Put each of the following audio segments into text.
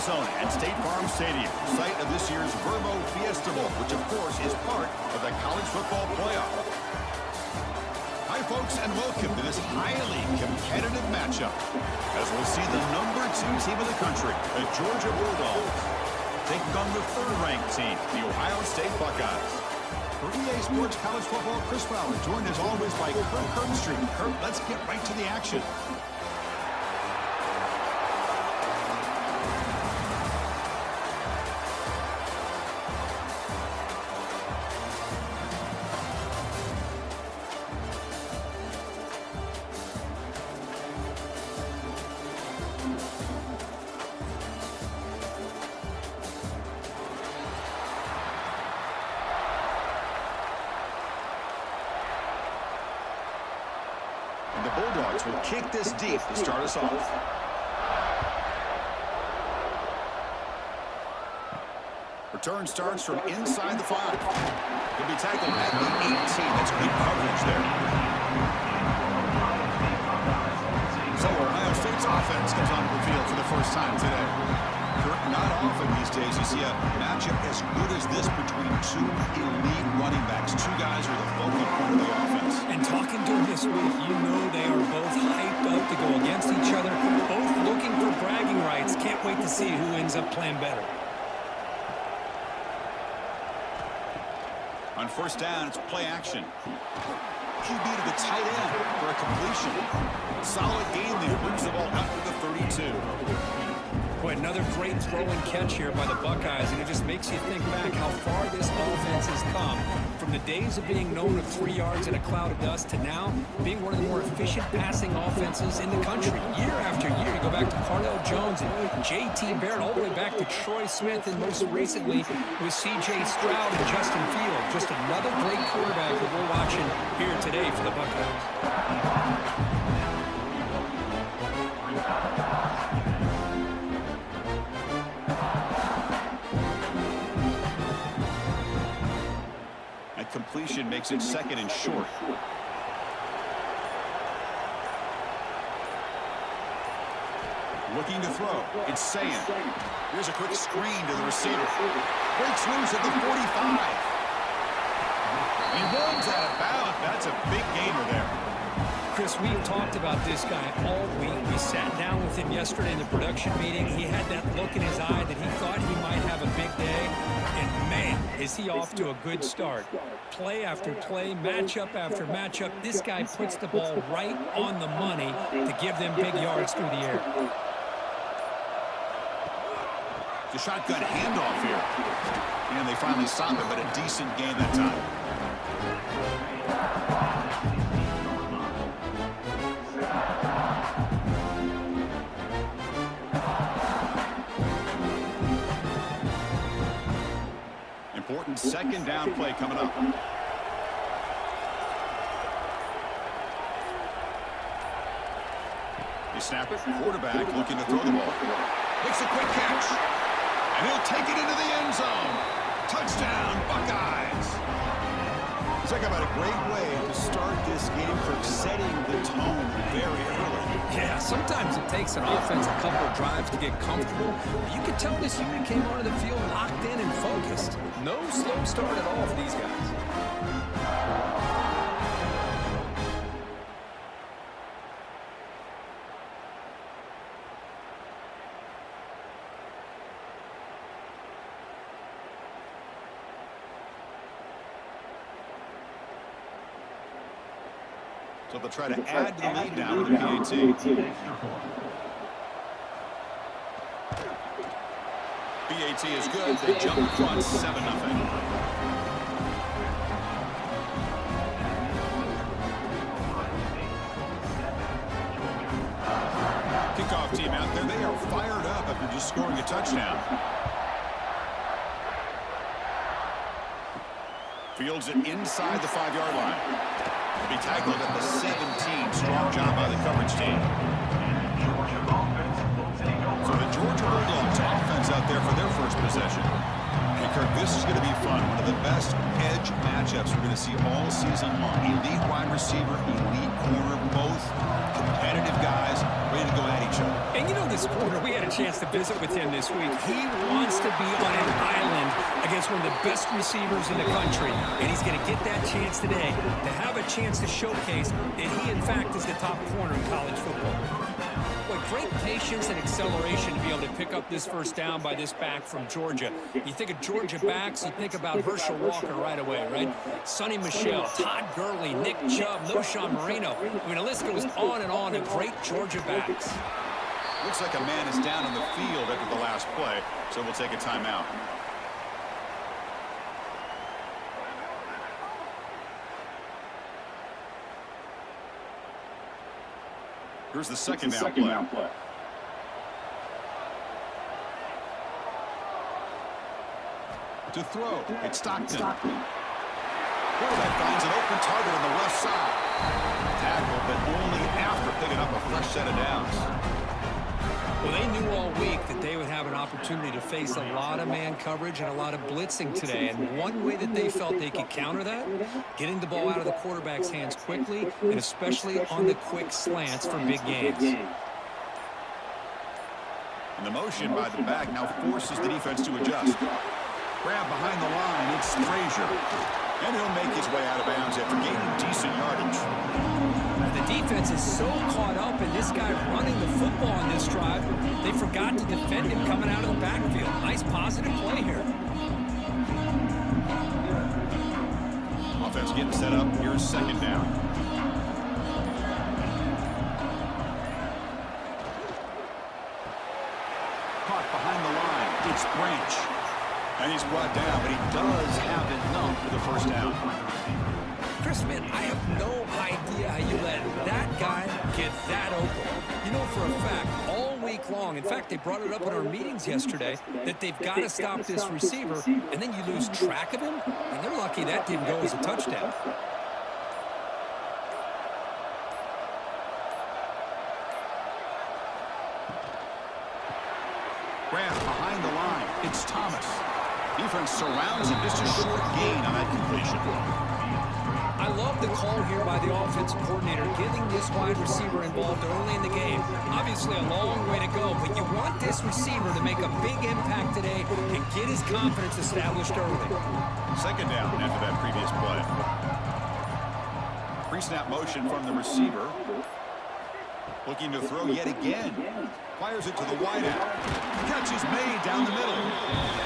Arizona at State Farm Stadium, site of this year's Vrbo Fiesta Bowl, which of course is part of the college football playoff. Hi folks, and welcome to this highly competitive matchup, as we'll see the #2 team in the country, the Georgia Bulldogs, taking on the third-ranked team, the Ohio State Buckeyes. For EA Sports College Football, Chris Fowler, joined as always by Kirk Herbstreit. Kirk, let's get right to the action. The Bulldogs will kick this deep to start us off. Return starts from inside the 5. He'll be tackled at the 18. That's good coverage there. So Ohio State's offense comes onto the field for the first time today. Not often these days you see a matchup as good as this between two elite running backs. Two guys are the focal point of the offense. And talking to them this week, you know they are both hyped up to go against each other, both looking for bragging rights. Can't wait to see who ends up playing better. On first down, it's play action. QB to the tight end for a completion. Solid game there. Brings the ball up to the 32. Boy, another great throw and catch here by the Buckeyes, and it just makes you think back how far this offense has come from the days of being known of 3 yards in a cloud of dust to now being one of the more efficient passing offenses in the country. Year after year, you go back to Cardell Jones and J.T. Barrett, all the way back to Troy Smith, and most recently with C.J. Stroud and Justin Fields. Just another great quarterback that we're watching here today for the Buckeyes. Completion makes it second and short. Looking to throw. It's Sayan. Here's a quick screen to the receiver. Breaks loose at the 45. He runs out of bounds. That's a big gainer there. Chris, we've talked about this guy all week. We sat down with him yesterday in the production meeting. He had that look in his eye that he thought he might have a big day. And, man, is he off to a good start. Play after play, matchup after matchup. This guy puts the ball right on the money to give them big yards through the air. The shotgun handoff here. And they finally stop it, but a decent gain that time. Important second down play coming up. They snap it. Quarterback looking to throw the ball. Makes a quick catch. And he'll take it into the end zone. Touchdown, Buckeyes. Talk about a great way to start this game for setting the tone very early. Yeah, sometimes it takes an offense a couple of drives to get comfortable. But you could tell this unit came onto the field locked in and focused. No slow start at all for these guys. So they'll try to add to the lead now with the PAT. PAT is good. They jump front 7-0. Kickoff team out there. They are fired up after just scoring a touchdown. Fields it inside the 5-yard line. Be tackled at the 17. Strong job by the coverage team. So the Georgia Bulldogs offense out there for their first possession. Hey, Kirk, This is going to be fun. One of the best edge matchups we're going to see all season long. Elite wide receiver, elite corner, both competitive guys ready to go at each other. And you know this corner, we had a chance to visit with him this week. He wants to be on an island against one of the best receivers in the country. And he's going to get that chance today to have a chance to showcase that he, in fact, is the top corner in college football. Boy, great patience and acceleration to be able to pick up this first down by this back from Georgia. You think of Georgia backs, you think about Herschel Walker right away, right? Sonny Michel, Todd Gurley, Nick Chubb, Noshawn Moreno. I mean, the list goes on and on of great Georgia backs. Looks like a man is down in the field after the last play, so we'll take a timeout. Here's the second down play. To throw, it's Stockton. Quarterback finds an open target on the left side. Tackle, but only after picking up a fresh set of downs. Well, they knew all week that they would have an opportunity to face a lot of man coverage and a lot of blitzing today. And one way that they felt they could counter that, getting the ball out of the quarterback's hands quickly, and especially on the quick slants for big gains. And the motion by the back now forces the defense to adjust. Grab behind the line, it's Frazier. And he'll make his way out of bounds after gaining decent yardage. The defense is so caught up in this guy running the football on this drive, they forgot to defend him coming out of the backfield. Nice positive play here. Offense getting set up. Here's second down. Caught behind the line. It's Branch. And he's brought down, but he does have enough for the first down. Chris, man, I have no idea how you let that guy get that open. You know for a fact, all week long, in fact, they brought it up in our meetings yesterday, that they've got to stop this receiver, and then you lose track of him, and they're lucky that didn't go as a touchdown. Grant behind the line. It's Thomas. Defense surrounds him. Just a short gain on that completion. I love the call here by the offensive coordinator, getting this wide receiver involved early in the game. Obviously a long way to go, but you want this receiver to make a big impact today and get his confidence established early. Second down after that previous play. Pre-snap motion from the receiver. Looking to throw yet again. Fires it to the wideout. Catch is made down the middle.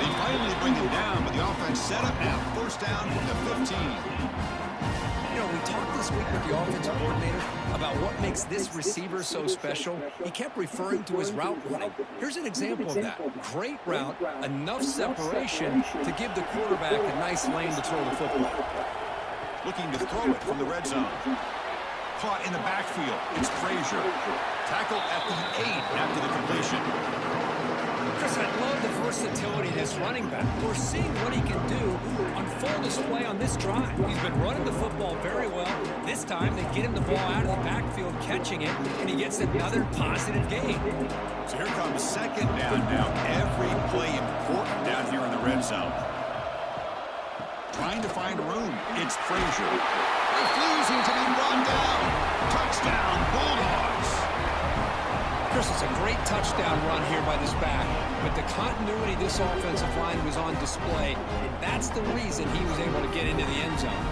They finally bring him down, but the offense set up now. First down from the 15. You know, we talked this week with the offensive coordinator about what makes this receiver so special. He kept referring to his route running. Here's an example of that. Great route, enough separation to give the quarterback a nice lane to throw the football. Looking to throw it from the red zone. Caught in the backfield. It's Frazier. Tackled at the 8 after the completion. Chris, I love the versatility of this running back. We're seeing what he can do on full display on this drive. He's been running the football very well. This time, they get him the ball out of the backfield, catching it, and he gets another positive gain. So here comes second down now. Every play important down here in the red zone. Trying to find room. It's Frazier. Refusing to be run down. Touchdown, Bulldogs. Chris, it's a great touchdown run here by this back, but the continuity this offensive line was on display. That's the reason he was able to get into the end zone.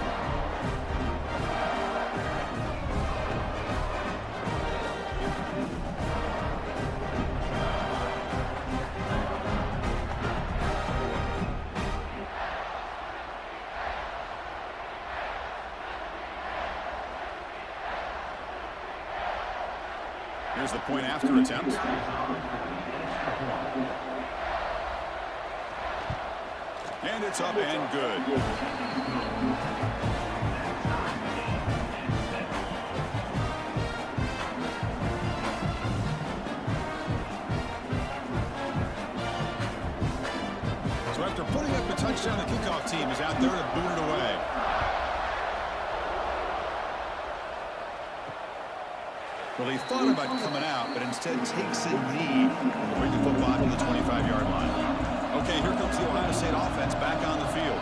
Here's the point after attempt. And it's up and good. So after putting up the touchdown, the kickoff team is out there to boot it away. Well, he thought about coming out, but instead takes a knee to bring the football to the 25-yard line. Okay, here comes the Ohio State offense back on the field.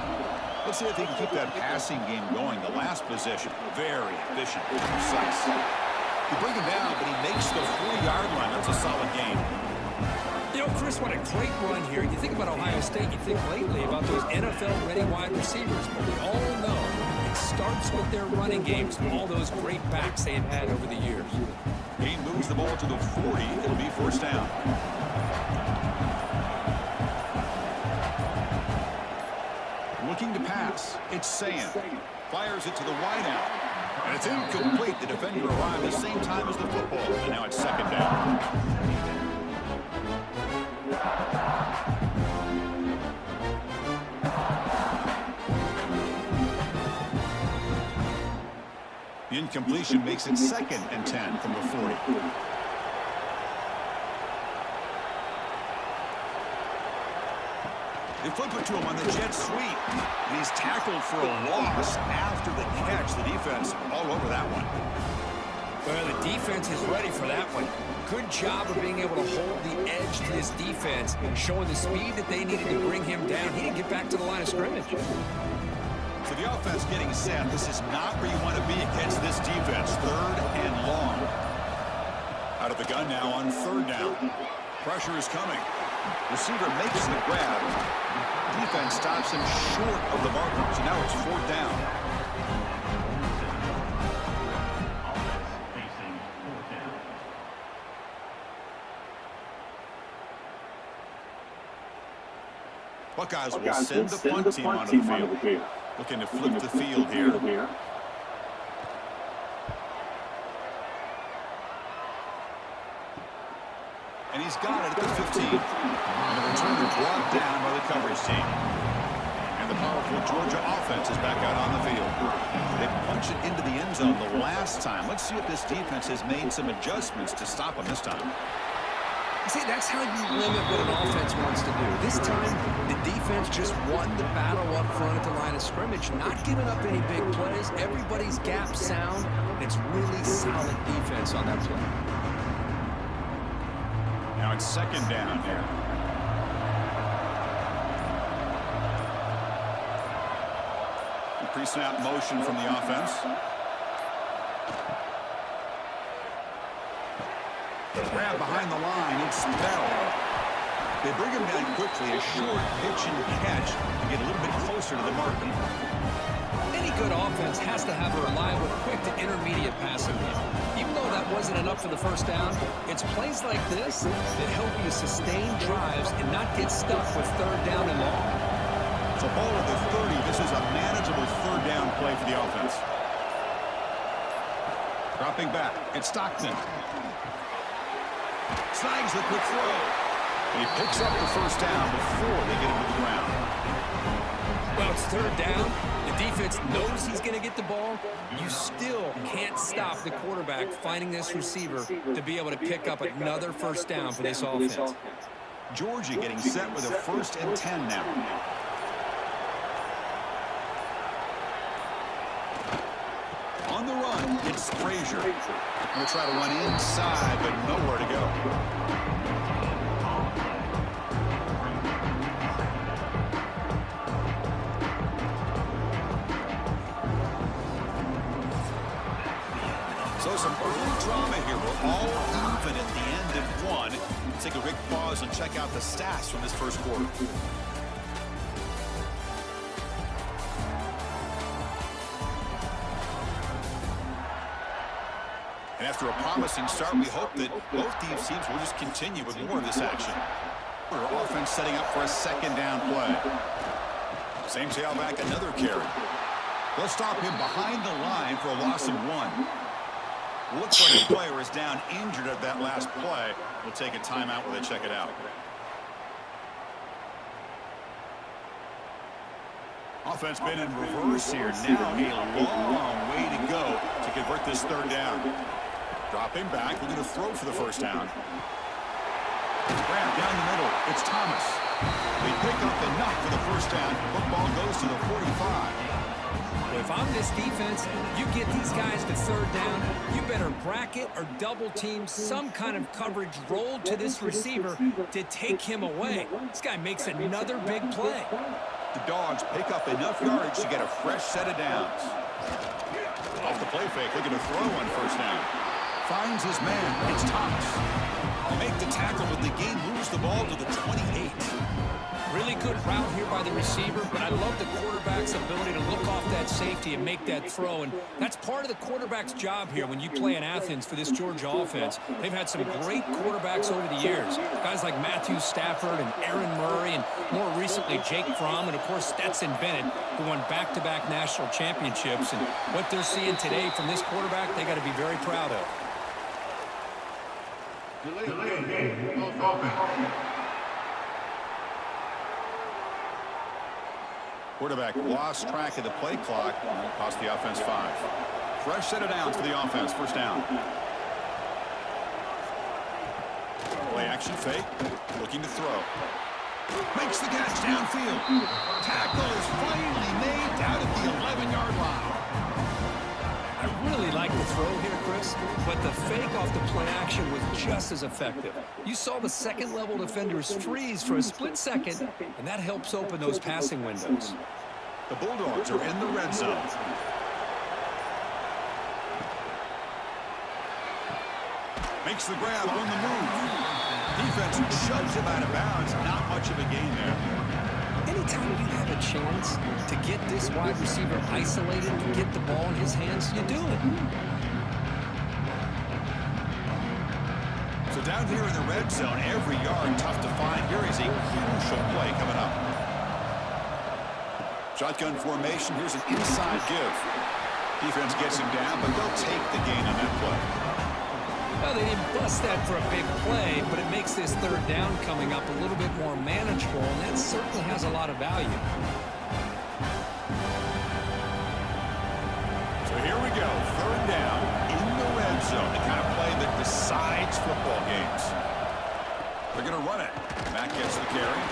Let's see if they can keep that passing game going. The last possession, very efficient and precise. You bring him down, but he makes the 40-yard line. That's a solid game. You know, Chris, what a great run here. You think about Ohio State, you think lately about those NFL-ready wide receivers, but we all know it starts with their running games, all those great backs they've had over the years. He moves the ball to the 40. It'll be first down. Looking to pass. It's Sand. Fires it to the wideout. And it's incomplete. The defender arrived at the same time as the football. And now it's second down. The incompletion makes it 2nd and 10 from the 40. They flip it to him on the jet sweep. And he's tackled for a loss after the catch. The defense all over that one. Well, the defense is ready for that one. Good job of being able to hold the edge to this defense, showing the speed that they needed to bring him down. He didn't get back to the line of scrimmage. So the offense getting set. This is not where you want to be against this defense. 3rd and long. Out of the gun now on 3rd down. Pressure is coming. Receiver makes the grab. Defense stops him short of the marker. So now it's 4th down. Buckeyes will send the punt team onto the field. Looking to flip the field here. And he's got it at the 15. And the returner brought down by the coverage team. And the powerful Georgia offense is back out on the field. They punched it into the end zone the last time. Let's see if this defense has made some adjustments to stop them this time. See, that's how you limit what an offense wants to do. This time, the defense just won the battle up front at the line of scrimmage, not giving up any big plays. Everybody's gap sound, and it's really solid defense on that play. Now it's 2nd down here. Pre-snap motion from the offense. Grab behind the line. It's Bell. They bring him down quickly. A short pitch and catch to get a little bit closer to the marker. Any good offense has to have a reliable, quick to intermediate passing game. Even though that wasn't enough for the first down, it's plays like this that help you sustain drives and not get stuck with 3rd down and long. So ball at the 30. This is a manageable 3rd down play for the offense. Dropping back. It's Stockton. Snags the quick throw. And he picks up the first down before they get him to the ground. Well, it's 3rd down. The defense knows he's going to get the ball. You still can't stop the quarterback finding this receiver to be able to pick up another first down for this offense. Georgia getting set with a 1st and 10 now. On the run, it's Frazier. He'll try to run inside, but nowhere to go. So some early drama here. We're all even at the end of one. Let's take a quick pause and check out the stats from this first quarter. And after a promising start, we hope that both these teams will just continue with more of this action. Our offense setting up for a 2nd down play. Same tailback, another carry. They'll stop him behind the line for a loss of 1. Looks like the player is down injured at that last play. We'll take a timeout while they check it out. Offense been in reverse here. Now a long way to go to convert this 3rd down. Dropping back, looking to throw for the first down. Grab down the middle. It's Thomas. They pick up enough for the first down. Football goes to the 45. Well, if I'm this defense, you get these guys to third down, you better bracket or double team some kind of coverage rolled to this receiver to take him away. This guy makes another big play. The Dogs pick up enough yardage to get a fresh set of downs. Off the play fake, looking to throw on first down. Finds his man. It's Thomas. Make the tackle, but the game moves the ball to the 28. Really good route here by the receiver, but I love the quarterback's ability to look off that safety and make that throw. And that's part of the quarterback's job here when you play in Athens for this Georgia offense. They've had some great quarterbacks over the years. Guys like Matthew Stafford and Aaron Murray, and more recently Jake Fromm, and of course Stetson Bennett, who won back-to-back national championships. And what they're seeing today from this quarterback, they got to be very proud of. Quarterback lost track of the play clock and cost the offense 5. Fresh set of downs for the offense. First down. Play action fake. Looking to throw. Makes the catch downfield. Tackle is finally made down at the 11-yard line. I really like the throw here, Chris, but the fake off the play action was just as effective. You saw the second-level defenders freeze for a split second, and that helps open those passing windows. The Bulldogs are in the red zone. Makes the grab on the move. Defense shoves him out of bounds. Not much of a gain there. Anytime you have a chance to get this wide receiver isolated and get the ball in his hands, you do it. So down here in the red zone, every yard tough to find. Here is a crucial play coming up. Shotgun formation. Here's an inside give. Defense gets him down, but they'll take the gain on that play. Well, they didn't bust that for a big play, but it makes this third down coming up a little bit more manageable, and that certainly has a lot of value. So here we go, third down in the red zone, the kind of play that decides football games. They're going to run it. Matt gets the carry.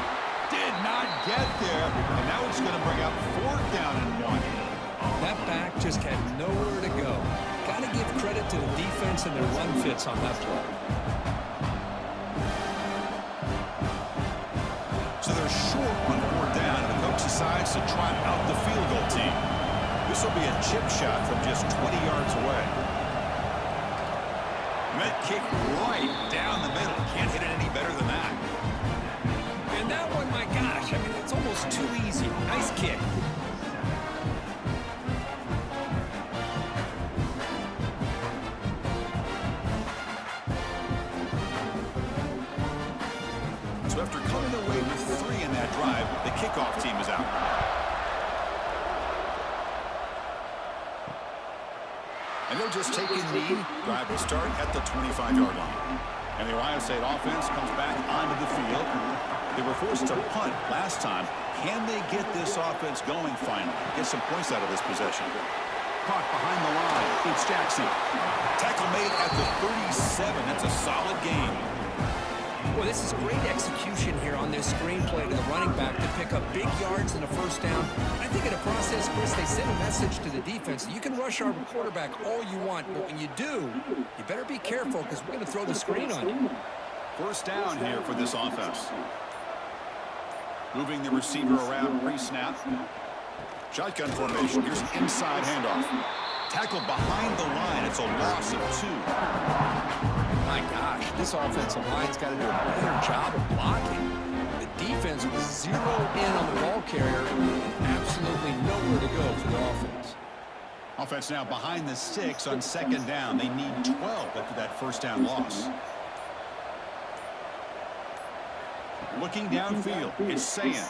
Did not get there, and now it's going to bring up fourth down and 1. That back just had nowhere to go. Got to give credit to the defense and their run fits on that play. So they're short on fourth down, and the coach decides to trot out the field goal team. This will be a chip shot from just 20 yards away. And that kick right down the middle. Can't hit it any better than that. And that one, my gosh, I mean, it's almost too easy. Nice kick. After coming away with 3 in that drive, the kickoff team is out. And they'll just take a knee. Drive will start at the 25-yard line. And the Ohio State offense comes back onto the field. They were forced to punt last time. Can they get this offense going finally? Get some points out of this possession. Caught behind the line. It's Jackson. Tackle made at the 37. That's a solid gain. Well, this is great execution here on this screenplay to the running back to pick up big yards and a first down. I think in the process, Chris, they send a message to the defense. You can rush our quarterback all you want, but when you do, you better be careful because we're going to throw the screen on you. First down here for this offense. Moving the receiver around pre-snap. Shotgun formation. Here's an inside handoff. Tackled behind the line. It's a loss of 2. My gosh, this offensive line's got to do a better job of blocking. The defense was zeroed in on the ball carrier and absolutely nowhere to go for the offense. Offense now behind the 6 on second down. They need 12 after that first down loss. Looking downfield, it's Sayan.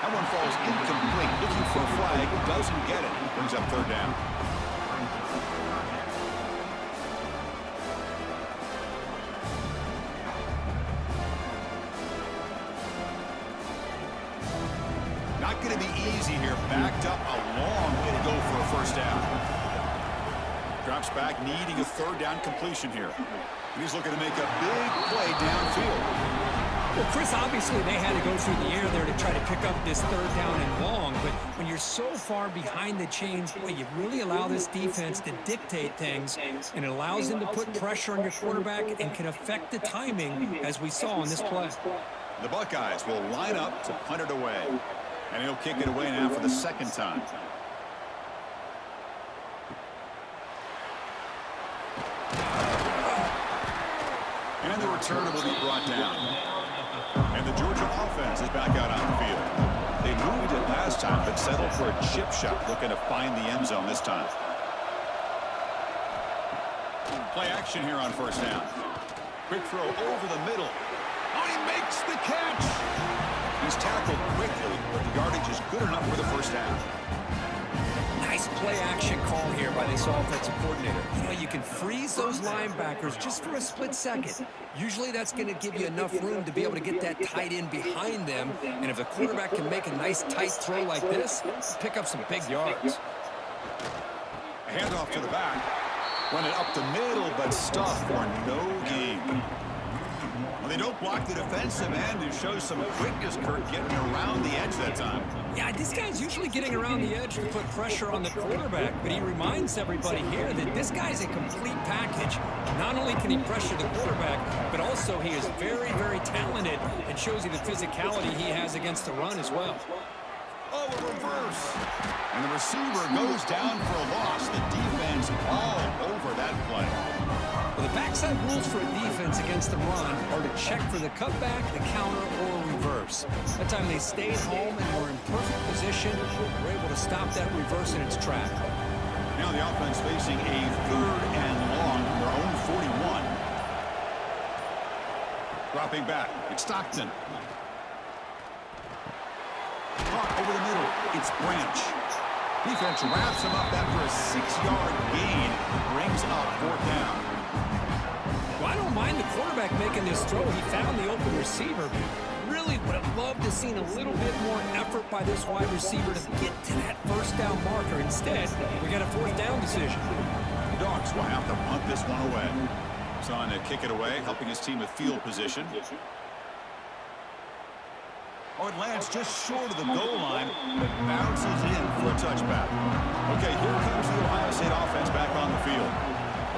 That one falls incomplete. Looking for a flag, doesn't get it. Brings up third down. Not going to be easy here. Backed up a long way to go for a first down. Drops back, needing a third down completion here. And he's looking to make a big play downfield. Well, Chris, obviously they had to go through the air there to try to pick up this third down and long, but when you're so far behind the chains, boy, you really allow this defense to dictate things, and it allows them to put pressure on your quarterback and can affect the timing, as we saw in this play. The Buckeyes will line up to punt it away, and he'll kick it away now for the second time. And the returner will be brought down. And the Georgia offense is back out on the field. They moved it last time, but settled for a chip shot, looking to find the end zone this time. Play action here on first down. Quick throw over the middle. Oh, he makes the catch. He's tackled quickly, but the yardage is good enough for the first down. Nice play-action call here by this offensive coordinator. You know, you can freeze those linebackers just for a split second. Usually that's going to give you enough room to be able to get that tight end behind them. And if the quarterback can make a nice tight throw like this, pick up some big yards. A handoff to the back. Run it up the middle, but stuffed for no gain. Well, they don't block the defensive end and show some quickness, Kurt, getting around the edge that time. Yeah, this guy's usually getting around the edge to put pressure on the quarterback, but he reminds everybody here that this guy's a complete package. Not only can he pressure the quarterback, but also he is very, very talented and shows you the physicality he has against the run as well. Oh, a reverse. And the receiver goes down for a loss. The defense all over that play. Well, the backside rules for a defense against the run are to check for the cutback, the counter, or reverse. That time they stayed home and were in perfect position. Were able to stop that reverse in its track. Now the offense facing a third and long from their own 41. Dropping back. It's Stockton. Caught over the middle. It's Branch. Defense wraps him up after a 6-yard gain. Brings up fourth down. Well, I don't mind the quarterback making this throw. He found the open receiver. Really would have loved to seen a little bit more effort by this wide receiver to get to that first down marker. Instead, we got a fourth down decision. The Dogs will have to punt this one away. He's on to kick it away, helping his team with field position. Oh, it lands just short of the goal line, but bounces in for a touchback. Okay, here comes the Ohio State offense back on the field.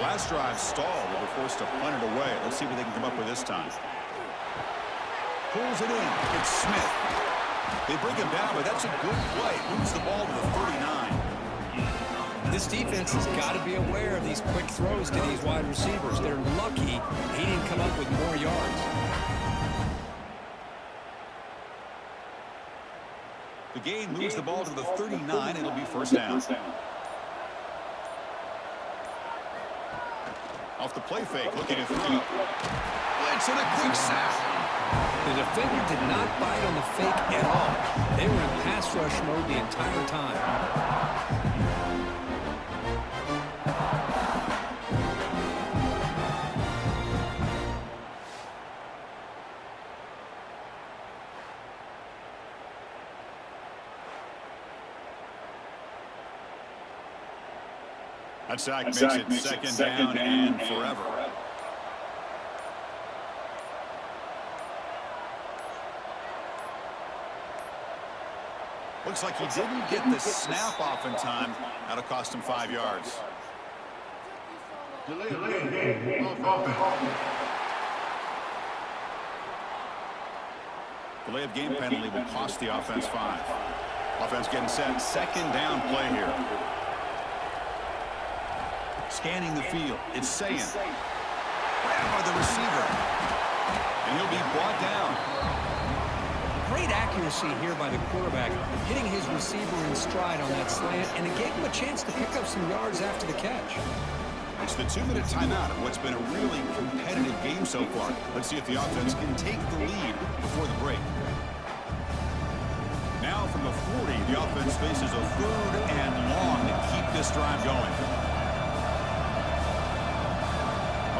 The last drive stalled. They were forced to punt it away. Let's see what they can come up with this time. Pulls it in. It's Smith. They bring him down, but that's a good play. Moves the ball to the 39. This defense has got to be aware of these quick throws to these wide receivers. They're lucky he didn't come up with more yards. The gain moves the ball to the 39. It'll be first down. Off the play fake, looking to throw. Blitz and a quick sack. The defender did not bite on the fake at all. They were in pass rush mode the entire time. That sack makes it second down and forever. Looks like he didn't get the snap off in time. That'll cost him 5 yards. Delay of game penalty will cost the offense 5. Offense getting set. Second down play here. Scanning the field. It's Sayin. Grabbed by the receiver. And he'll be brought down. Great accuracy here by the quarterback, hitting his receiver in stride on that slant, and it gave him a chance to pick up some yards after the catch. It's the 2-minute timeout of what's been a really competitive game so far. Let's see if the offense can take the lead before the break. Now from the 40, the offense faces a third and long to keep this drive going.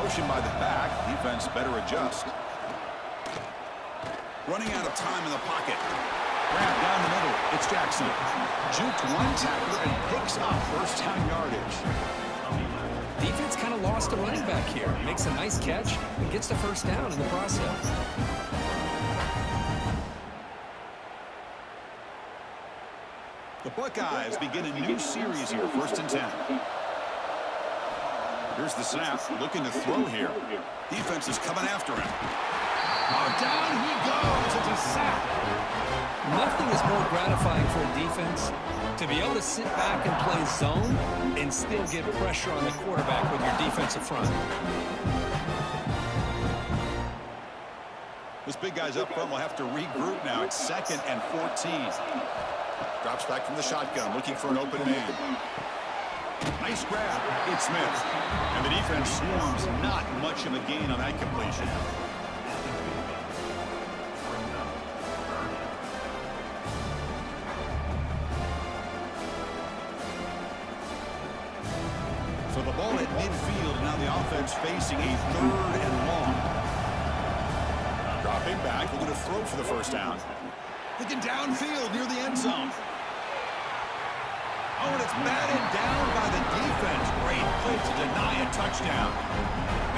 Motion by the back. Defense better adjust. Running out of time in the pocket. Grab down the middle. It's Jackson. Juked one tackler and picks up first down yardage. Defense kind of lost a running back here. Makes a nice catch and gets the first down in the process. Buckeyes begin a new series here, 1st and 10. Here's the snap, looking to throw here. Defense is coming after him. Oh, down he goes. It's a sack. Nothing is more gratifying for a defense to be able to sit back and play zone and still get pressure on the quarterback with your defensive front. This big guy's up front will have to regroup now. It's 2nd and 14. Drops back from the shotgun, looking for an open man. Nice grab. It's Smith. And the defense swarms. Not much of a gain on that completion. So the ball at midfield, and now the offense facing a 3rd and long. Dropping back, looking to throw for the first down. Looking downfield near the end zone. Oh, and it's batted down by the defense. Great play to deny a touchdown.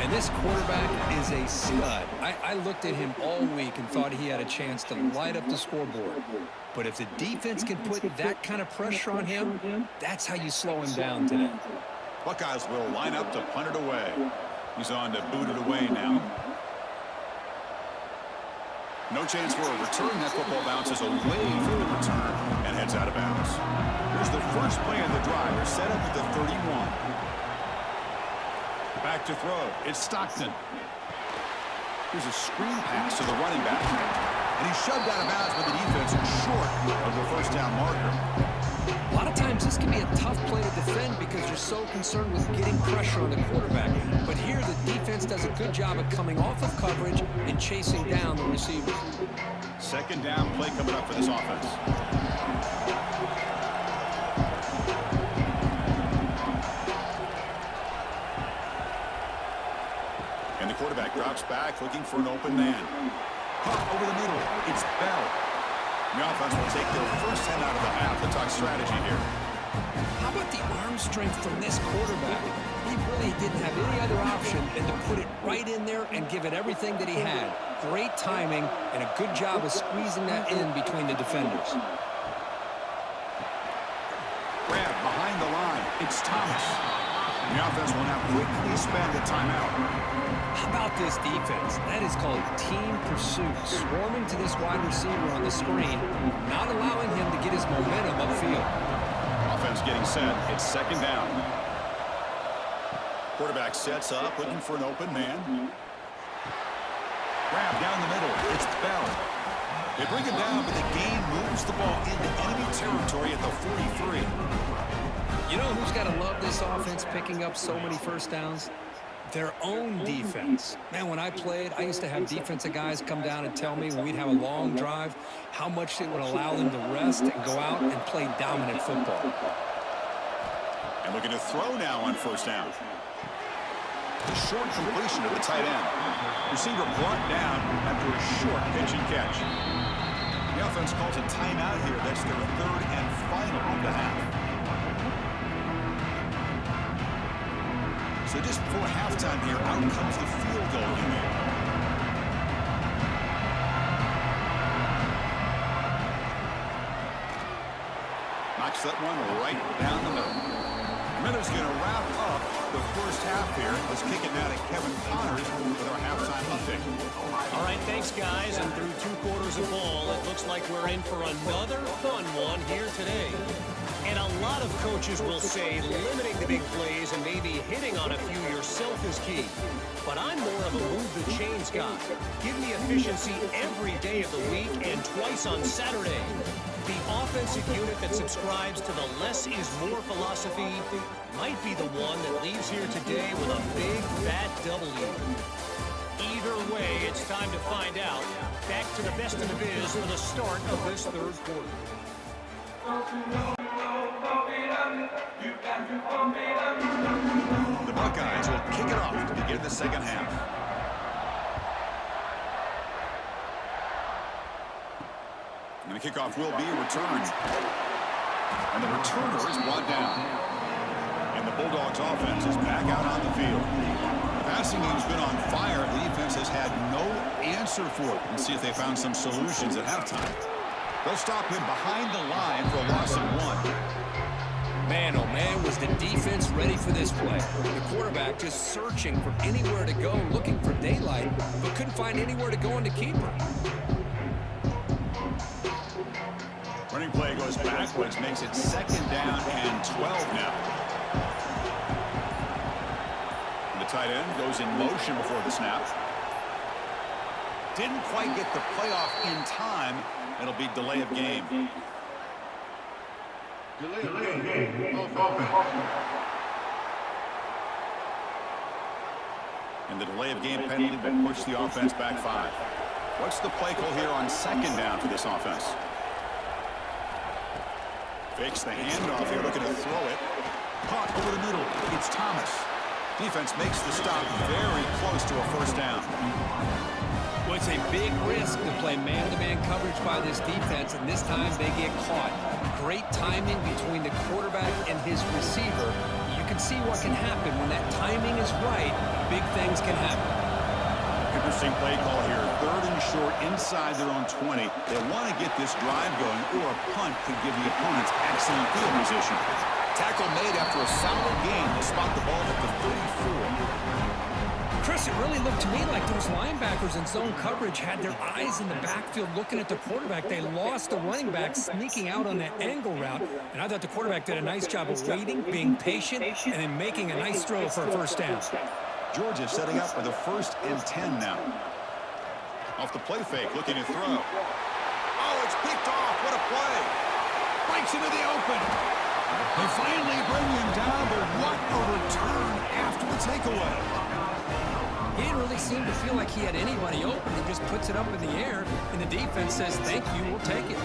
And this quarterback is a stud. I looked at him all week and thought he had a chance to light up the scoreboard. But if the defense can put that kind of pressure on him, that's how you slow him down today. Buckeyes will line up to punt it away. He's on to boot it away now. No chance for a return. That football bounces away from the return and heads out of bounds. Here's the first play of the drive. They're set up at the 31. Back to throw. It's Stockton. Here's a screen pass to the running back. And he's shoved out of bounds by the defense short of the first down marker. A lot of times this can be a tough play to defend because you're so concerned with getting pressure on the quarterback. But here the defense does a good job of coming off of coverage and chasing down the receiver. 2nd down play coming up for this offense. And the quarterback drops back looking for an open man. Pop over the middle. It's Bell. The offense will take their first 10 out of the half. Let's talk strategy here. How about the arm strength from this quarterback? He really didn't have any other option than to put it right in there and give it everything that he had. Great timing and a good job of squeezing that in between the defenders. Grab behind the line. It's Thomas. The offense will now quickly spend a timeout. How about this defense? That is called team pursuit. Swarming to this wide receiver on the screen, not allowing him to get his momentum upfield. Offense getting set. It's 2nd down. Quarterback sets up, looking for an open man. Grab down the middle. It's Bell. They bring him down, but the gain moves the ball into enemy territory at the 43. You know who's got to love this offense picking up so many first downs? Their own defense. Man, when I played, I used to have defensive guys come down and tell me when we'd have a long drive how much it would allow them to rest and go out and play dominant football. And looking to throw now on first down. The short completion to the tight end. Receiver brought down after a short pitch and catch. The offense calls a timeout here. That's their 3rd and final of the half. So just before halftime here, out comes the field goal unit. Knocks that one right down the middle. Miller's going to wrap up the first half here. Let's kick it now to Kevin Connors with our halftime update. All right, thanks, guys. And through 2 quarters of ball, it looks like we're in for another fun one here today. And a lot of coaches will say limiting the big plays and maybe hitting on a few yourself is key. But I'm more of a move the chains guy. Give me efficiency every day of the week and twice on Saturday. The offensive unit that subscribes to the less is more philosophy might be the one that leaves here today with a big fat W. Either way, it's time to find out. Back to the best in the biz for the start of this 3rd quarter. The Buckeyes will kick it off to begin the 2nd half. And the kickoff will be returned. And the returner is brought down. And the Bulldogs offense is back out on the field. The passing game's been on fire. The defense has had no answer for it. Let's see if they found some solutions at halftime. They'll stop him behind the line for a loss of 1. Man, oh man, was the defense ready for this play. The quarterback just searching for anywhere to go, looking for daylight, but couldn't find anywhere to go on the keeper. Running play goes backwards, makes it 2nd down and 12 now. The tight end goes in motion before the snap. Didn't quite get the playoff in time. It'll be delay of game. And the delay of game penalty will push the offense back 5. What's the play call here on 2nd down for this offense? Fakes the handoff here, looking to throw it. Caught over the middle. It's Thomas. Defense makes the stop very close to a 1st down. Well, it's a big risk to play man-to-man coverage by this defense, and this time they get caught. Great timing between the quarterback and his receiver. You can see what can happen when that timing is right. Big things can happen. Interesting play call here. 3rd and short inside their own 20. They want to get this drive going, or a punt could give the opponents excellent field position. Tackle made after a solid gain to spot the ball at the 34. Chris, it really looked to me like those linebackers in zone coverage had their eyes in the backfield looking at the quarterback. They lost the running back sneaking out on that angle route, and I thought the quarterback did a nice job of waiting, being patient, and then making a nice throw for a 1st down. Georgia setting up with a 1st and 10 now. Off the play fake, looking to throw. Oh, it's picked off. What a play. Breaks into the open. They finally bring him down, but what a return after the takeaway. He didn't really seem to feel like he had anybody open. He just puts it up in the air, and the defense says, thank you, we'll take it.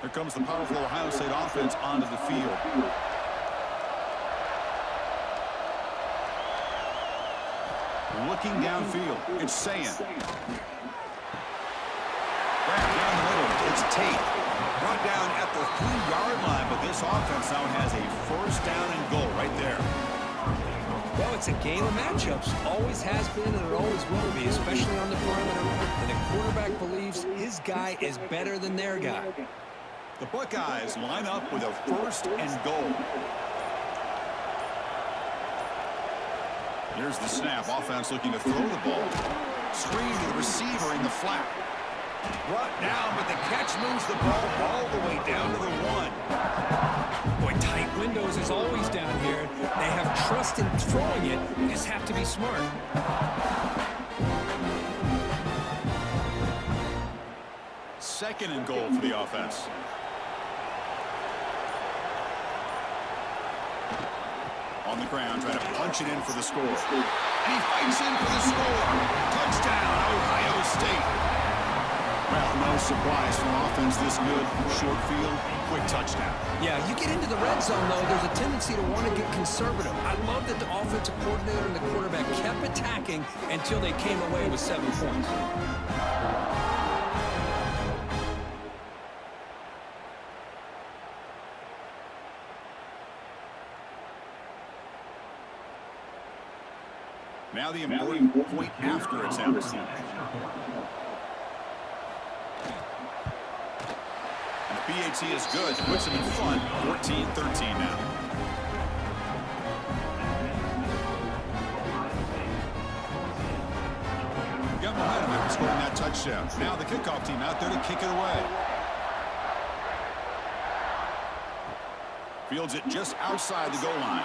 Here comes the powerful Ohio State offense onto the field. Looking downfield, it's Sayin. Back down the middle, it's Tate. Brought down at the 3-yard line, but this offense now has a 1st down and goal right there. Well, it's a game of matchups. Always has been and it always will be, especially on the perimeter. And the quarterback believes his guy is better than their guy. The Buckeyes line up with a 1st and goal. Here's the snap. Offense looking to throw the ball. Screen to the receiver in the flat. Brought down, but the catch moves the ball all the way down to the 1. Boy, tight windows is always down here. They have trust in throwing it. You just have to be smart. 2nd and goal for the offense. On the ground, trying to punch it in for the score. And he fights in for the score. Touchdown, Ohio State. Well, no surprise from offense this good. Short field, quick touchdown. Yeah, you get into the red zone, though, there's a tendency to want to get conservative. I love that the offensive coordinator and the quarterback kept attacking until they came away with 7 points. Now the important point after attempts. And the PAT is good. Puts him in front. 14-13 now. Got momentum after scoring that touchdown. Now the kickoff team out there to kick it away. Fields it just outside the goal line.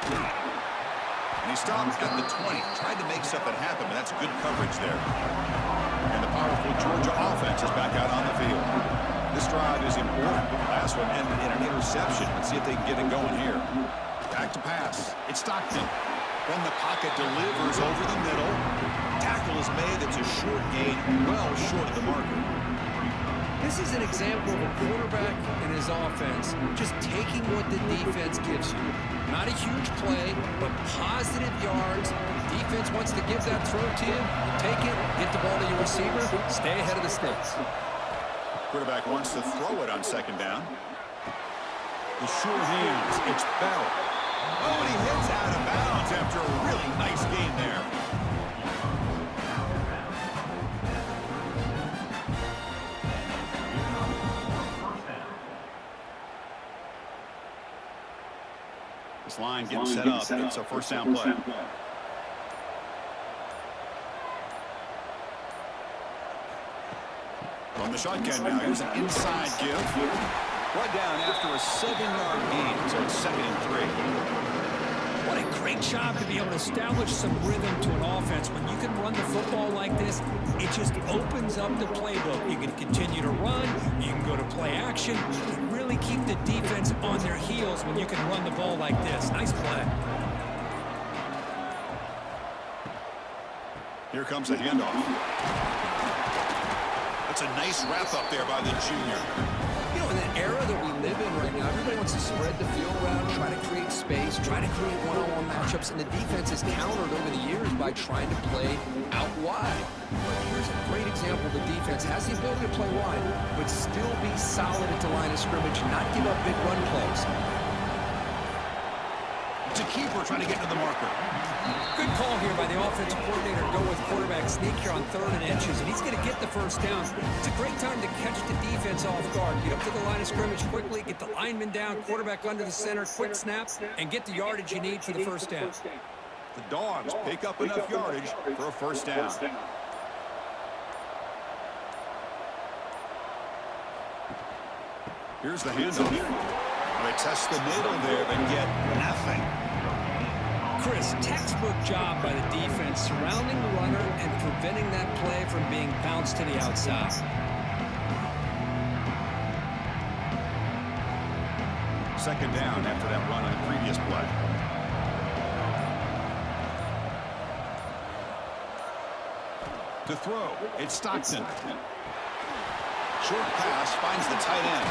And he stopped at the 20. Tried to make something happen, but that's good coverage there. And the powerful Georgia offense is back out on the field. This drive is important. Last one ended in an interception. Let's see if they can get it going here. Back to pass. It's Stockton. Then the pocket delivers over the middle. Tackle is made. It's a short gain, well short of the marker. This is an example of a quarterback and his offense just taking what the defense gives you. Not a huge play, but positive yards. Defense wants to give that throw to you. You take it, get the ball to your receiver, stay ahead of the sticks. Quarterback wants to throw it on second down. The sure hands. It's Bell. Oh, and he hits out of bounds after a really nice gain there. This line getting set up. It's a first down play. From the shotgun now, here's an inside give. Brought down after a 7-yard gain, so it's 2nd and 3. What a great job to be able to establish some rhythm to an offense. When you can run the football like this, it just opens up the playbook. You can continue to run. You can go to play action. You really keep the defense on their heels when you can run the ball like this. Nice play. Here comes a handoff. That's a nice wrap-up there by the junior. You know, in the era that we live in right now, everybody wants to spread the field around, try to create space, try to create one-on-one matchups, and the defense is countered over the years by trying to play out wide. But here's a great example. The defense has the ability to play wide, but still be solid at the line of scrimmage, not give up big run plays. It's a keeper trying to get to the marker. Good call here by the offensive coordinator. Go with quarterback sneak here on 3rd and inches, and he's going to get the first down. It's a great time to catch the defense off guard. Get up to the line of scrimmage quickly, get the lineman down, quarterback under the center, quick snap, and get the yardage you need for the first down. The Dogs pick up enough yardage for a first down. Here's the handoff. They test the middle there, but get nothing. Chris, textbook job by the defense surrounding the runner and preventing that play from being bounced to the outside. Second down after that run on the previous play. To throw, it's Stockton. Short pass finds the tight end.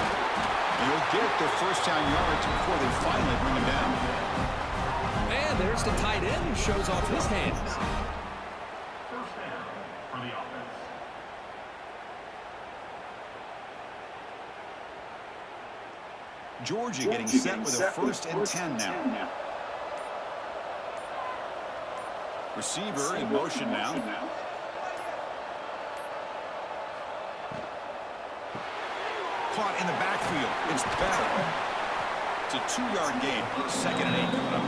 He'll get the first down yards before they finally bring him down. And there's the tight end who shows off his hands. First down for the offense. Georgia getting set with a 1st and 10 now. Receiver in motion now. Caught in the backfield. It's Bell. It's a 2-yard gain. 2nd and 8 coming up.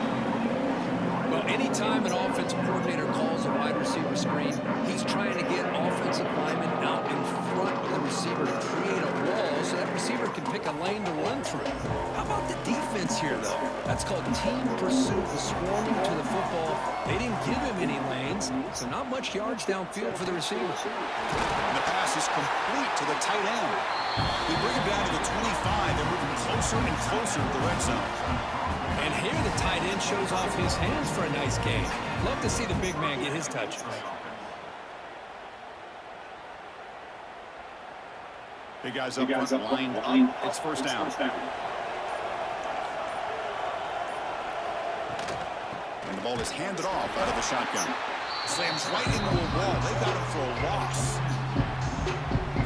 Well, anytime an offensive coordinator calls a wide receiver screen, he's trying to get offensive linemen out in front of the receiver to create a wall so that receiver can pick a lane to run through. How about the defense here, though? That's called team pursuit, the swarming to the football. They didn't give him any lanes, so not much yards downfield for the receiver. And the pass is complete to the tight end. They bring him down to the 25. They're moving closer and closer to the red zone. And here the tight end shows off his hands for a nice gain. Love to see the big man get his touches. Big guys up front, lined up. It's first down. And the ball is handed off out of the shotgun. Slams right into the wall. They got him for a loss.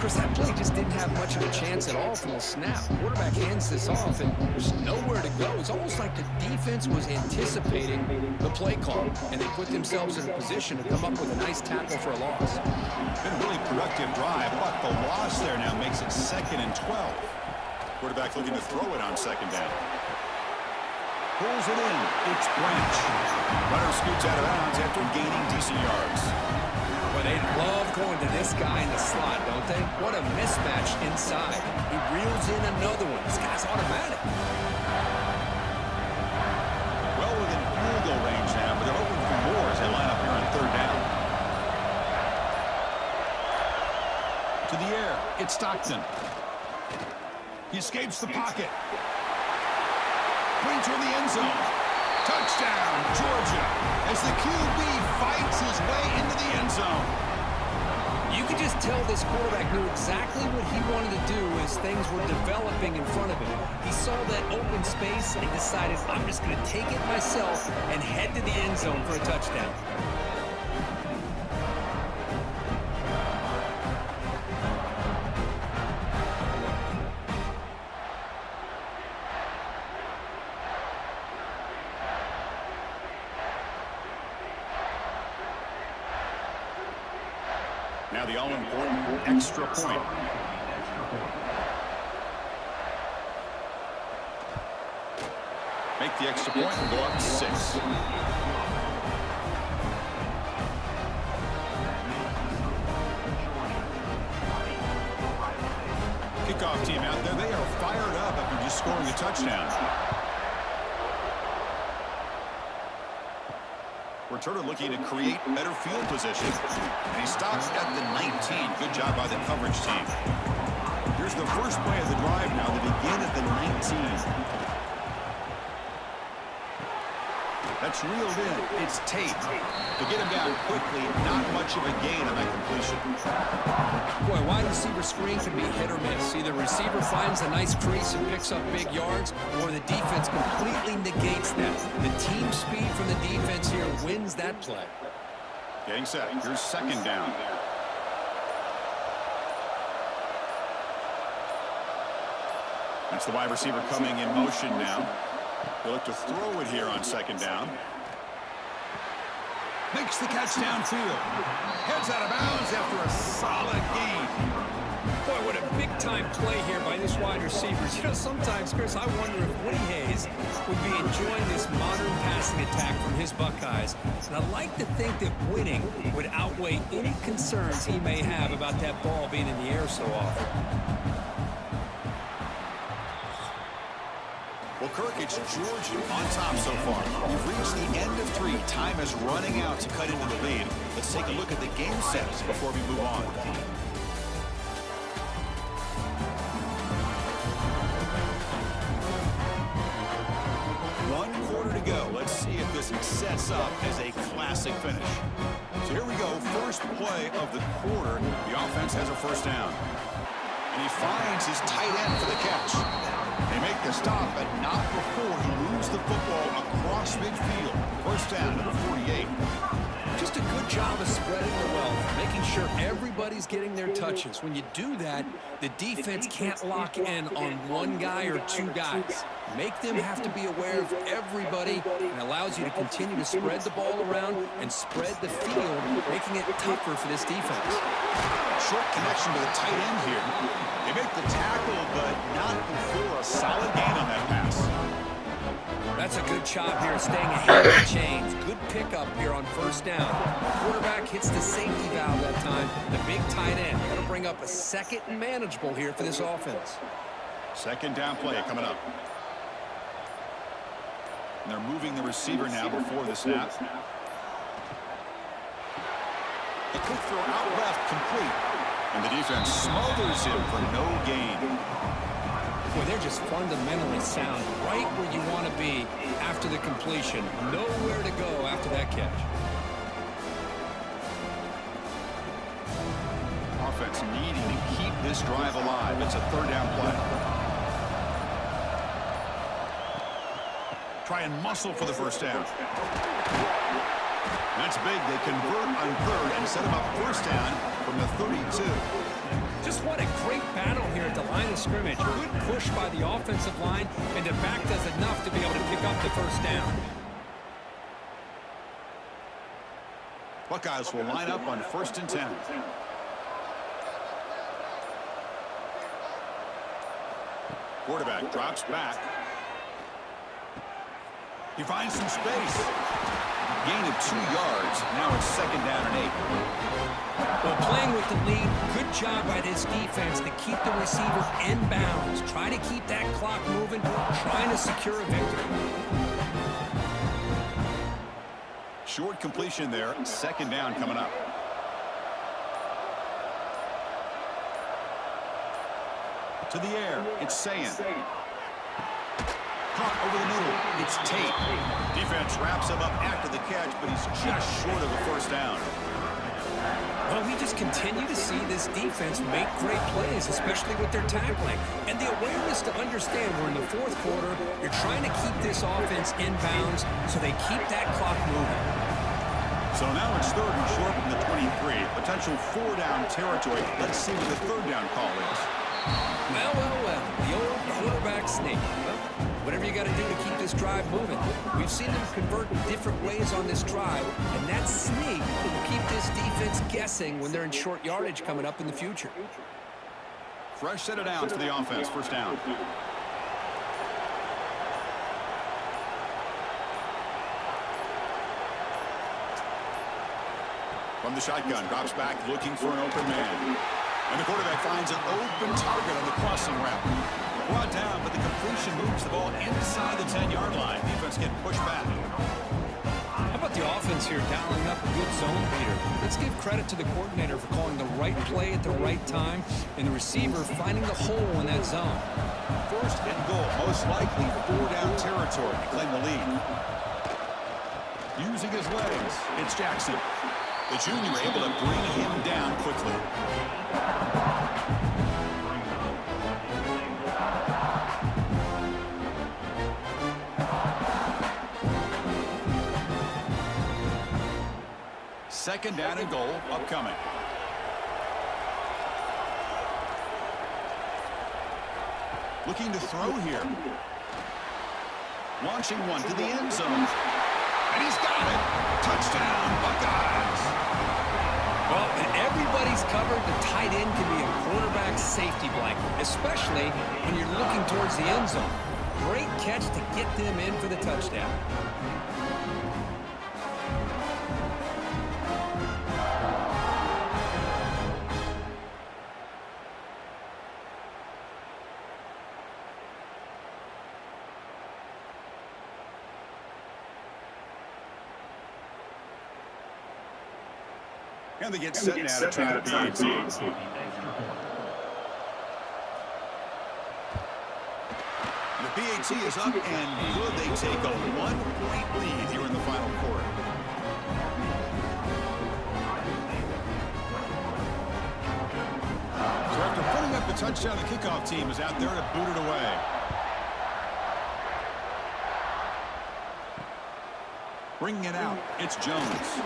Chris, that play just didn't have much of a chance at all from the snap. Quarterback hands this off, and there's nowhere to go. It's almost like the defense was anticipating the play call, and they put themselves in a position to come up with a nice tackle for a loss. Been a really productive drive, but the loss there now makes it 2nd and 12. Quarterback looking to throw it on 2nd down. Pulls it in. It's Branch. Runner scoots out of bounds after gaining decent yards. Well, they love going to this guy in the slot, don't they? What a mismatch inside. He reels in another one. This guy's automatic. Well within field goal range now, but they're hoping for more as they line up here on 3rd down. To the air, it's Stockton. He escapes the pocket. Brings her in the end zone. Touchdown, Georgia, as the QB fights his way into the end zone. You could just tell this quarterback knew exactly what he wanted to do as things were developing in front of him. He saw that open space and he decided, I'm just going to take it myself and head to the end zone for a touchdown. Now the all-important extra point. Make the extra point and go up 6. Kickoff team out there. They are fired up after just scoring a touchdown. Returner looking to create better field position. And he stops at the 19. Good job by the coverage team. Here's the first play of the drive now. They begin at the 19. That's reeled in. It's Tate. To get him down quickly, not much of a gain on that completion. Boy, wide receiver screen can be hit or miss. Either receiver finds a nice crease and picks up big yards, or the defense completely negates that. The team speed from the defense here wins that play. Getting set. Here's second down. That's the wide receiver coming in motion now. He'll look to throw it here on second down. Makes the catch downfield. Heads out of bounds after a solid gain. Boy, what a big-time play here by this wide receivers. You know, sometimes, Chris, I wonder if Woody Hayes would be enjoying this modern passing attack from his Buckeyes. And I like to think that winning would outweigh any concerns he may have about that ball being in the air so often. Well, Kirk, it's Georgia on top so far. We've reached the end of 3. Time is running out to cut into the lead. Let's take a look at the game sets before we move on. One quarter to go. Let's see if this sets up as a classic finish. So here we go. First play of the quarter. The offense has a first down. And he finds his tight end for the catch. They make the stop, but not before he moves the football across midfield. First down to the 48. Just a good job of spreading the wealth, making sure everybody's getting their touches. When you do that, the defense can't lock in on one guy or 2 guys. Make them have to be aware of everybody, and allows you to continue to spread the ball around and spread the field, making it tougher for this defense. Short connection to the tight end here. They make the tackle, but not before a solid gain on that pass. That's a good job here staying ahead of the chains. Good pickup here on first down. Quarterback hits the safety valve that time. The big tight end. Got to bring up a second and manageable here for this offense. Second down play coming up. And they're moving the receiver now before the snap. A quick throw out left, complete. And the defense smothers him for no gain. Boy, they're just fundamentally sound, right where you want to be after the completion. Nowhere to go after that catch. Offense needing to keep this drive alive. It's a third down play. Try and muscle for the first down. That's big. They convert on third and set him up first down from the 32. Just what a great battle here at the line of scrimmage. Good push by the offensive line, and the back does enough to be able to pick up the first down. Buckeyes will line up on 1st and 10. Quarterback drops back. He finds some space. Gain of 2 yards. Now it's second down and 8. Well, playing with the lead, good job by this defense to keep the receiver in bounds. Try to keep that clock moving, trying to secure a victory. Short completion there. Second down coming up. To the air. It's Sayin. Caught over the middle. It's Tate. Defense wraps him up after the catch, but he's just short of the first down. Well, we just continue to see this defense make great plays, especially with their tackling. And the awareness to understand we're in the 4th quarter, you're trying to keep this offense in bounds so they keep that clock moving. So now it's third and short from the 23. Potential 4-down territory. Let's see what the third down call is. Well, the old quarterback sneak. Well, Whatever you got to do to keep this drive moving. We've seen them convert different ways on this drive, and that sneak will keep this defense guessing when they're in short yardage coming up in the future. Fresh set of downs for the offense. First down. From the shotgun, drops back looking for an open man. And the quarterback finds an open target on the crossing route. Brought down, but the completion moves the ball inside the 10-yard line. Defense getting pushed back. How about the offense here dialing up a good zone beater? Let's give credit to the coordinator for calling the right play at the right time and the receiver finding the hole in that zone. First and goal, most likely 4-down territory to claim the lead. Using his legs, it's Jackson. The junior able to bring him down quickly. Second down and goal upcoming. Looking to throw here. Launching one to the end zone. And he's got it. Touchdown, Buckeyes. Well, when everybody's covered, the tight end can be a quarterback's safety blanket, especially when you're looking towards the end zone. Great catch to get them in for the touchdown. And they get set now to try the PAT. The PAT is up and good. They take a 1-point lead here in the final quarter. So after putting up the touchdown, the kickoff team is out there to boot it away. Bringing it out, it's Jones.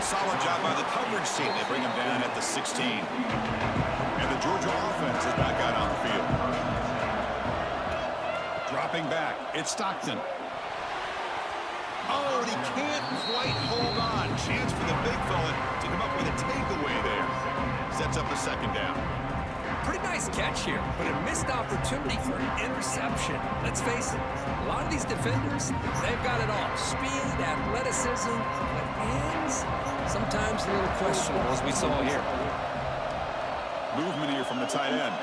Solid job by the coverage team. They bring him down at the 16. And the Georgia offense is back out on the field. Dropping back, it's Stockton. Oh, and he can't quite hold on. Chance for the big fella to come up with a takeaway there. Sets up the second down. Pretty nice catch here, but a missed opportunity for an interception. Let's face it, a lot of these defenders, they've got it all. Speed, athleticism, but hands, sometimes a little questionable, as we saw here. Movement here from the tight end.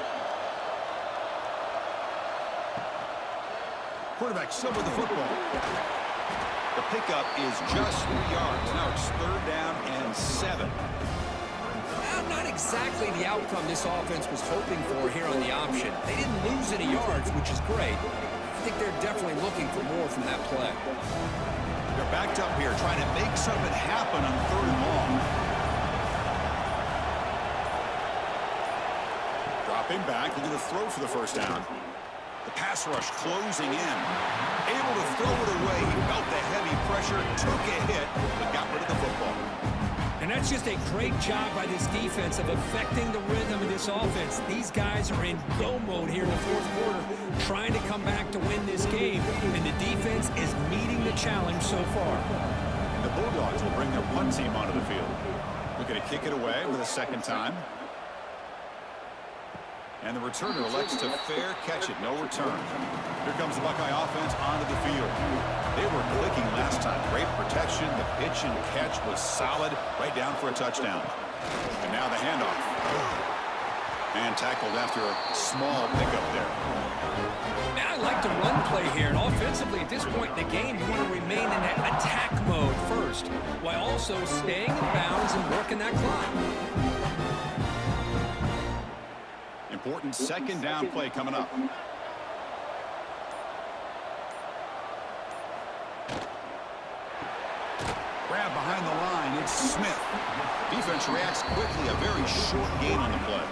Quarterback still with the football. The pickup is just 3 yards. Now it's third down and 7. Not exactly the outcome this offense was hoping for here on the option. They didn't lose any yards, which is great. I think they're definitely looking for more from that play. They're backed up here, trying to make something happen on third and long. Dropping back, looking to throw for the first down. The pass rush closing in. Able to throw it away. He felt the heavy pressure, took a hit, but got rid of the football. And that's just a great job by this defense of affecting the rhythm of this offense. These guys are in go mode here in the fourth quarter, trying to come back to win this game. And the defense is meeting the challenge so far. The Bulldogs will bring their punt team onto the field. Looking to kick it away for the second time. And the returner elects to fair catch it. No return. Here comes the Buckeye offense onto the field. They were clicking last time. Great protection. The pitch and catch was solid. Right down for a touchdown. And now the handoff. And tackled after a small pickup there. Now I like the run play here. And offensively, at this point in the game, you want to remain in that attack mode first, while also staying in bounds and working that clock. Important second down play coming up. Grab behind the line. It's Smith. Defense reacts quickly. A very short gain on the play.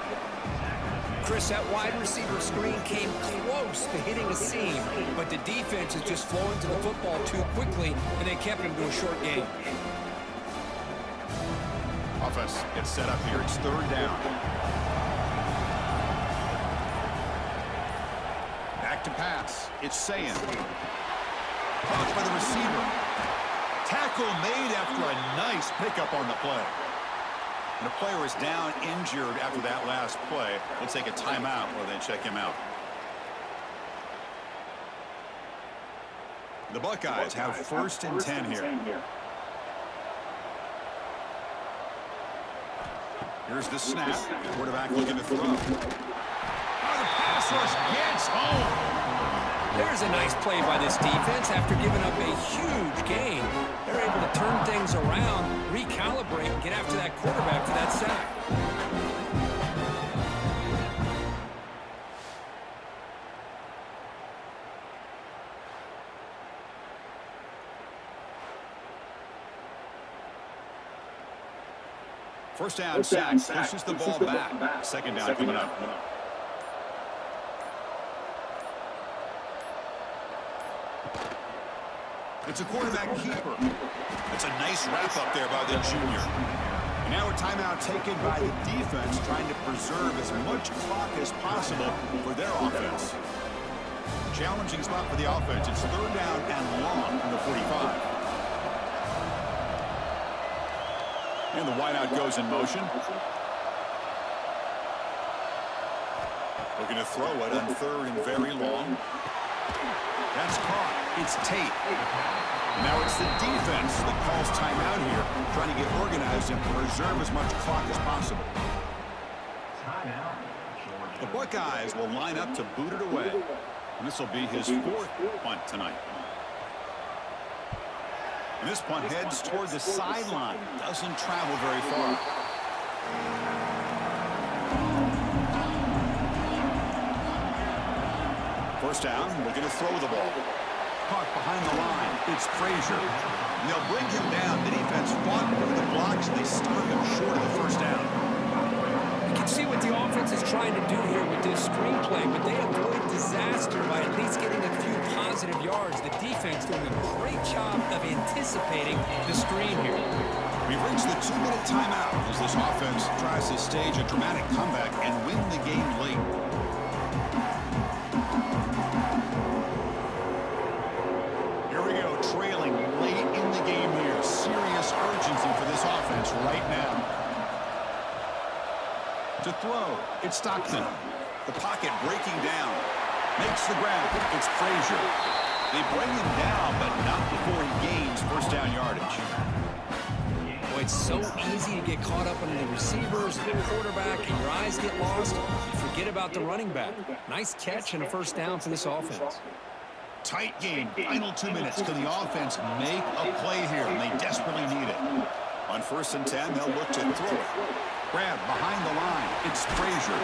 Chris, that wide receiver screen came close to hitting a seam, but the defense is just flowing to the football too quickly, and they kept him to a short gain. Offense gets set up here. It's third down. back to pass. It's Sayin. Caught by the receiver. Tackle made after a nice pickup on the play. And the player is down injured after that last play. We'll take a timeout or then check him out. The Buckeyes have 1st and 10 here. Here's the snap. The quarterback looking to throw. Oh, the pass rush gets home. There's a nice play by this defense after giving up a huge gain. They're able to turn things around, recalibrate, and get after that quarterback for that sack. First down sack pushes the ball back. Second down coming up. It's a quarterback keeper. It's a nice wrap up there by the junior. And now a timeout taken by the defense, trying to preserve as much clock as possible for their offense. Challenging spot for the offense. It's 3rd down and long from the 45. And the wideout goes in motion. Looking to throw it on 3rd and very long. That's caught. It's Tate. Now it's the defense that calls timeout here, trying to get organized and preserve as much clock as possible. The Buckeyes will line up to boot it away. And this will be his 4th punt tonight. And this punt heads toward the sideline. Doesn't travel very far. First down, looking to throw the ball. Caught behind the line. It's Frazier. And they'll bring him down. The defense fought through the blocks, and they stop him short of the first down. You can see what the offense is trying to do here with this screenplay, but they avoid disaster by at least getting a few positive yards. The defense doing a great job of anticipating the screen here. We've reached the 2-minute timeout as this offense tries to stage a dramatic comeback and win the game late. Here we go, trailing late in the game here. Serious urgency for this offense right now. To throw, it's Stockton. The pocket breaking down. Makes the grab. It's Frazier. They bring him down, but not before he gains first down yardage. Boy, it's so easy to get caught up on the receivers and the quarterback, and your eyes get lost. You forget about the running back. Nice catch and a first down for this offense. Tight game. Final 2 minutes. Can the offense make a play here? And they desperately need it. On 1st and 10, they'll look to throw it. Grab behind the line. It's Frazier.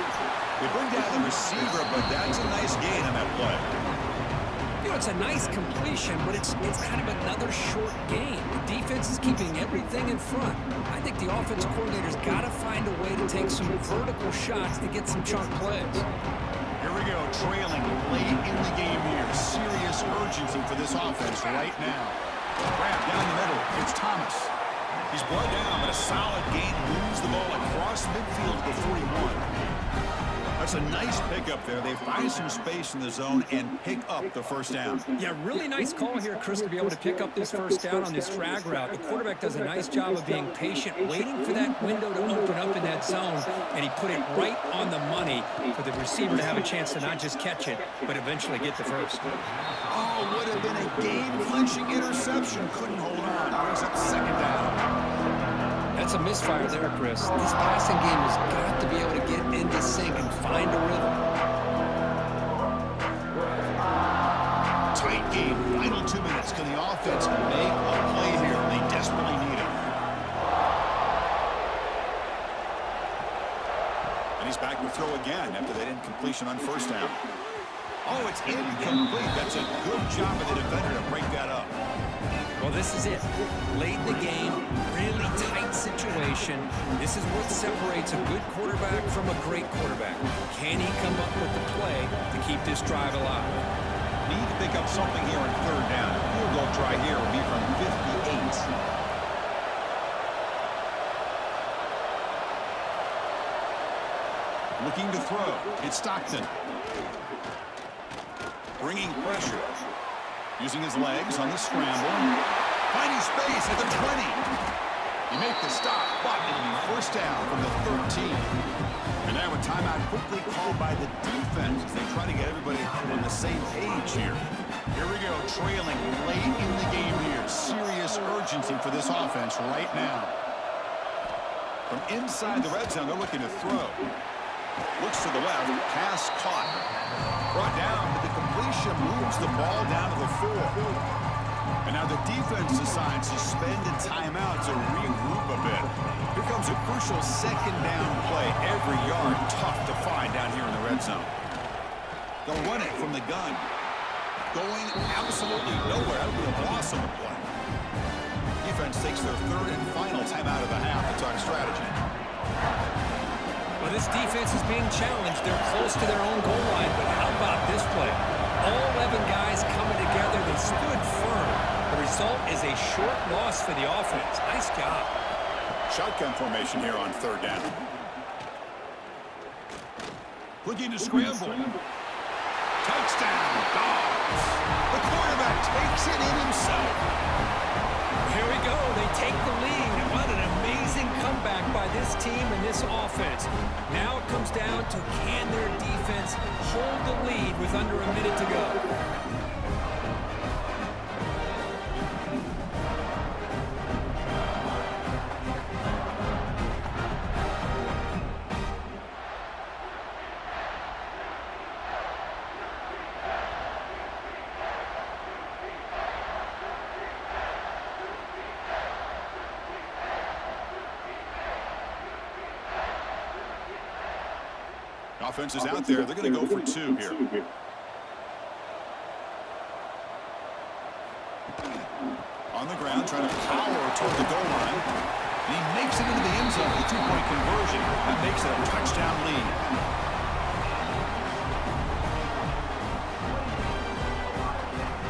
They bring down the receiver, but that's a nice gain on that play. You know, it's a nice completion, but it's kind of another short game. The defense is keeping everything in front. I think the offensive coordinator's got to find a way to take some vertical shots to get some chunk plays. Here we go, trailing late in the game here. Serious urgency for this offense right now. Grab down the middle. It's Thomas. He's brought down, but a solid gain moves the ball across midfield to the 41. That's a nice pickup there. They find some space in the zone and pick up the first down. Yeah, really nice call here, Chris, to be able to pick up this first down on this drag route. The quarterback does a nice job of being patient, waiting for that window to open up in that zone, and he put it right on the money for the receiver to have a chance to not just catch it, but eventually get the first. Oh, would have been a game-clinching interception. Couldn't hold on. Brings up second down. That's a misfire there, Chris. This passing game has got to be able to get into sync and find a rhythm. Tight game. Final 2 minutes. Can the offense make a play here? They desperately need it. And he's back to throw again after that incompletion on first down. Oh, it's incomplete. That's a good job of the defender to break that up. Well, this is it. Late in the game, really tight situation. This is what separates a good quarterback from a great quarterback. Can he come up with the play to keep this drive alive? Need to pick up something here on third down. Field goal try here will be from 58. Looking to throw. It's Stockton. bringing pressure. Using his legs on the scramble. Finding space at the 20. You make the stop, but it'll be first down from the 13. And now a timeout quickly called by the defense as they try to get everybody on the same page here. Here we go, trailing late in the game here. Serious urgency for this offense right now. From inside the red zone, they're looking to throw. Looks to the left, pass caught. Brought down, but the completion moves the ball down to the 4. And now the defense decides to spend a timeout to regroup a bit. Here comes a crucial second down play. Every yard tough to find down here in the red zone. They'll run it from the gun. Going absolutely nowhere. That'll be a loss on the play. Defense takes their third and final timeout of the half to talk strategy. Well, this defense is being challenged. They're close to their own goal line, but how about this play? All 11 guys coming together. They stood firm. The result is a short loss for the offense. Nice job. Shotgun formation here on third down. Looking to scramble. Touchdown, Dogs. The quarterback takes it in himself. Here we go. They take the lead. What an amazing comeback by this team and this offense. Now it comes down to can their defense hold the lead with under a minute to go. Offense is out there. They're going to go for 2 here. On the ground, trying to power toward the goal line. And he makes it into the end zone with a 2-point conversion. That makes it a touchdown lead.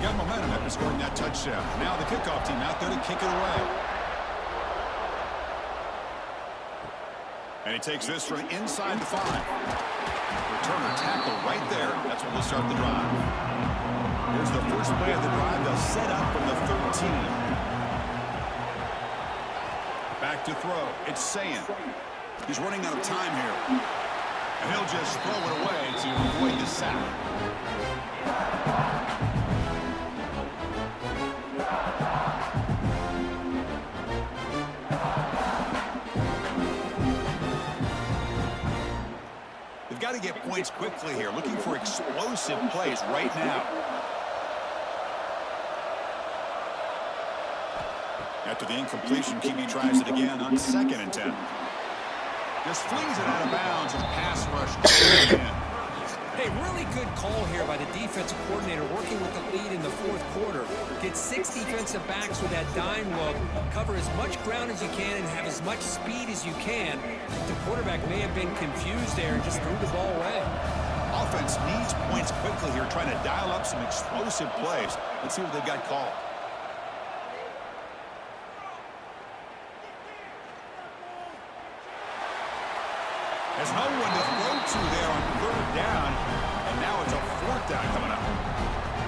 Got momentum after scoring that touchdown. Now the kickoff team out there to kick it away. And he takes this from inside the 5. Returner tackle right there. That's when they'll start the drive. Here's the first play of the drive. They'll set up from the 13. Back to throw. It's Sayin. He's running out of time here. And he'll just throw it away to avoid the sack. They've got to get points quickly here, looking for explosive plays right now. After the incompletion, QB tries it again on 2nd and 10. Just flings it out of bounds and pass rush in. Hey, really good call here by the defensive coordinator working with the lead in the 4th quarter. Get 6 defensive backs with that dime look, cover as much ground as you can and have as much speed as you can. The quarterback may have been confused there and just threw the ball away. Offense needs points quickly here, trying to dial up some explosive plays. Let's see what they've got called. There's no one to throw to there on 3rd down, and now it's a 4th down coming up.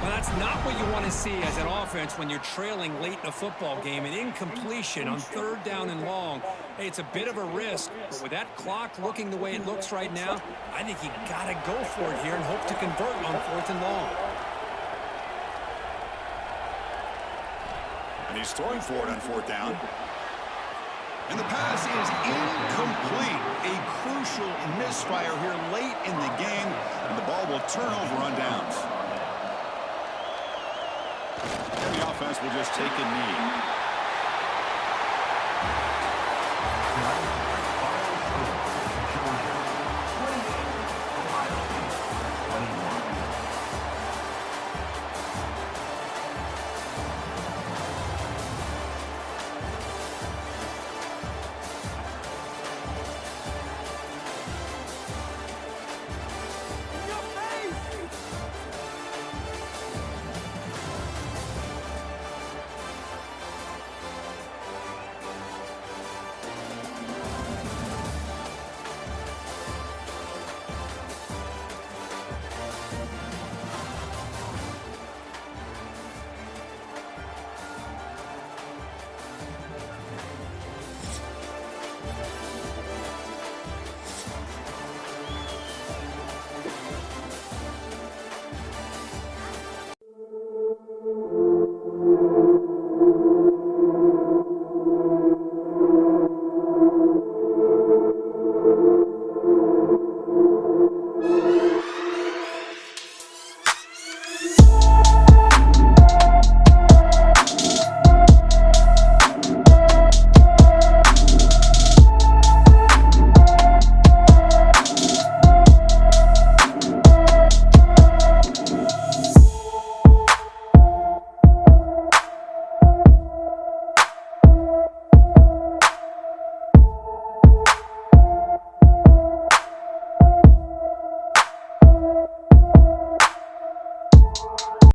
Well, that's not what you want to see as an offense when you're trailing late in a football game. An incompletion on 3rd down and long. Hey, it's a bit of a risk, but with that clock looking the way it looks right now, I think you got to go for it here and hope to convert on 4th and long. And he's throwing for it on 4th down. And the pass is incomplete. A crucial misfire here late in the game, and the ball will turn over on downs. And the offense will just take a knee.